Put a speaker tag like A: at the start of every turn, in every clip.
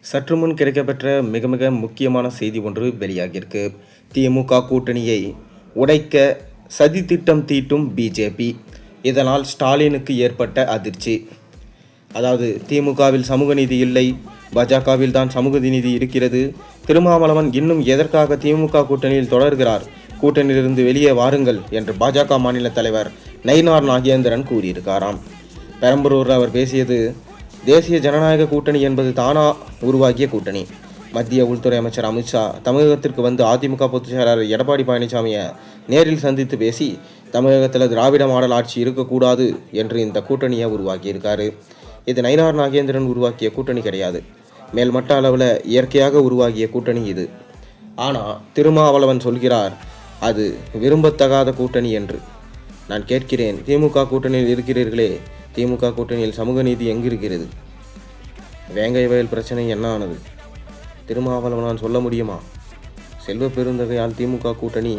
A: சற்று முன் கிடைக்கப்பெற்ற மிக மிக முக்கியமான செய்தி ஒன்று வெளியாகியிருக்கு. திமுக கூட்டணியை உடைக்க சதி திட்டம் தீட்டும் பிஜேபி. இதனால் ஸ்டாலினுக்கு ஏற்பட்ட அதிர்ச்சி. அதாவது திமுகவில் சமூக நீதி இல்லை, பாஜகவில் தான் சமூக நீதி இருக்கிறது. திருமாவளவன் இன்னும் எதற்காக திமுக கூட்டணியில் தொடர்கிறார், கூட்டணியிலிருந்து வெளியே வாருங்கள் என்று பாஜக மாநில தலைவர் நயினார் நாகேந்திரன் கூறியிருக்காராம். பெரம்பலூரில் அவர் பேசியது, தேசிய ஜனநாயக கூட்டணி என்பது தானா உருவாக்கிய கூட்டணி. மத்திய உள்துறை அமைச்சர் அமித்ஷா தமிழகத்திற்கு வந்து அதிமுக பொதுச் செயலாளர் எடப்பாடி பழனிசாமியை நேரில் சந்தித்து பேசி தமிழகத்தில் திராவிட மாடல் ஆட்சி இருக்கக்கூடாது என்று இந்த கூட்டணியை உருவாக்கியிருக்காரு. இது நயினார் நாகேந்திரன் உருவாக்கிய கூட்டணி கிடையாது, மேல்மட்ட அளவில் இயற்கையாக உருவாகிய கூட்டணி இது. ஆனால் திருமாவளவன் சொல்கிறார் அது விரும்பத்தகாத கூட்டணி என்று. நான் கேட்கிறேன், திமுக கூட்டணியில் இருக்கிறீர்களே, திமுக கூட்டணியில் சமூக நீதி எங்கு இருக்கிறது? வேங்கை வயல் பிரச்சனை என்ன ஆனது? திருமாவளவனால் சொல்ல முடியுமா? செல்வ பெருந்தகையால் திமுக கூட்டணி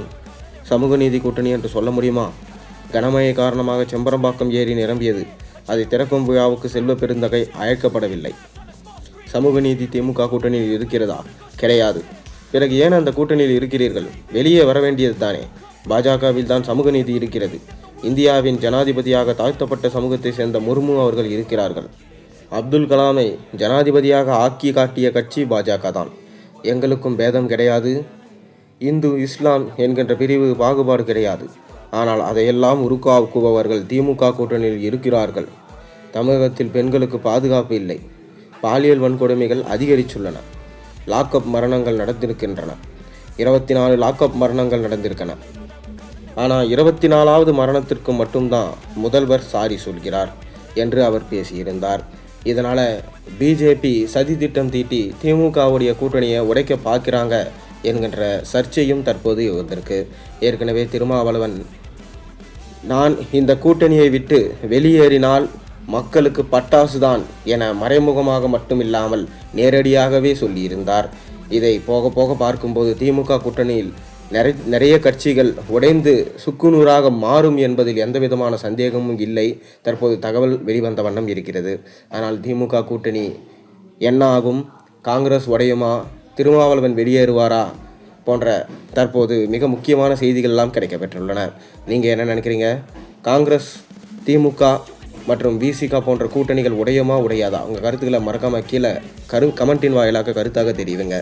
A: சமூக நீதி கூட்டணி என்று சொல்ல முடியுமா? கனமழை காரணமாக செம்பரம்பாக்கம் ஏரி நிரம்பியது. அதை திறக்கும் விழாவுக்கு செல்வ பெருந்தகை அழைக்கப்படவில்லை. சமூக நீதி திமுக கூட்டணியில் இருக்கிறதா? கிடையாது. பிறகு ஏன் அந்த கூட்டணியில் இருக்கிறீர்கள்? வெளியே வர வேண்டியது தானே. பாஜகவில் தான் சமூக நீதி இருக்கிறது. இந்தியாவின் ஜனாதிபதியாக தாழ்த்தப்பட்ட சமூகத்தை சேர்ந்த முர்மு அவர்கள் இருக்கிறார்கள். அப்துல் கலாமை ஜனாதிபதியாக ஆக்கி காட்டிய கட்சி பாஜக தான். எங்களுக்கும் பேதம் கிடையாது. இந்து இஸ்லாம் என்கின்ற பிரிவு பாகுபாடு கிடையாது. ஆனால் அதையெல்லாம் உருவாக்குபவர்கள் திமுக கூட்டணியில் இருக்கிறார்கள். தமிழகத்தில் பெண்களுக்கு பாதுகாப்பு இல்லை. பாலியல் வன்கொடுமைகள் அதிகரித்துள்ளன. லாக்அப் மரணங்கள் நடந்திருக்கின்றன. 24 லாக்அப் மரணங்கள் நடந்திருக்கின்றன. ஆனால் 24வது மரணத்திற்கு மட்டும்தான் முதல்வர் சாரி சொல்கிறார் என்று அவர் பேசியிருந்தார். இதனால் பிஜேபி சதி திட்டம் தீட்டி திமுகவுடைய கூட்டணியை உடைக்க பார்க்கிறாங்க என்கின்ற சர்ச்சையும் தற்போது வந்திருக்கு. ஏற்கனவே திருமாவளவன், நான் இந்த கூட்டணியை விட்டு வெளியேறினால் மக்களுக்கு பட்டாசு தான் என மறைமுகமாக மட்டுமில்லாமல் நேரடியாகவே சொல்லியிருந்தார். இதை போக போக பார்க்கும்போது திமுக கூட்டணியில் நிறைய கட்சிகள் உடைந்து சுக்குநூறாக மாறும் என்பதில் எந்த விதமான சந்தேகமும் இல்லை. தற்போது தகவல் வெளிவந்த வண்ணம் இருக்கிறது. ஆனால் திமுக கூட்டணி என்ன ஆகும்? காங்கிரஸ் உடையுமா? திருமாவளவன் வெளியேறுவாரா? போன்ற தற்போது மிக முக்கியமான செய்திகள் எல்லாம் கிடைக்கப்பெற்றுள்ளன. நீங்கள் என்ன நினைக்கிறீங்க? காங்கிரஸ், திமுக மற்றும் விசிக போன்ற கூட்டணிகள் உடையுமா உடையாதா? உங்கள் கருத்துக்களை மறக்காமல் கீழே கமெண்டின் வாயிலாக கருத்தாக தெரிவிங்க.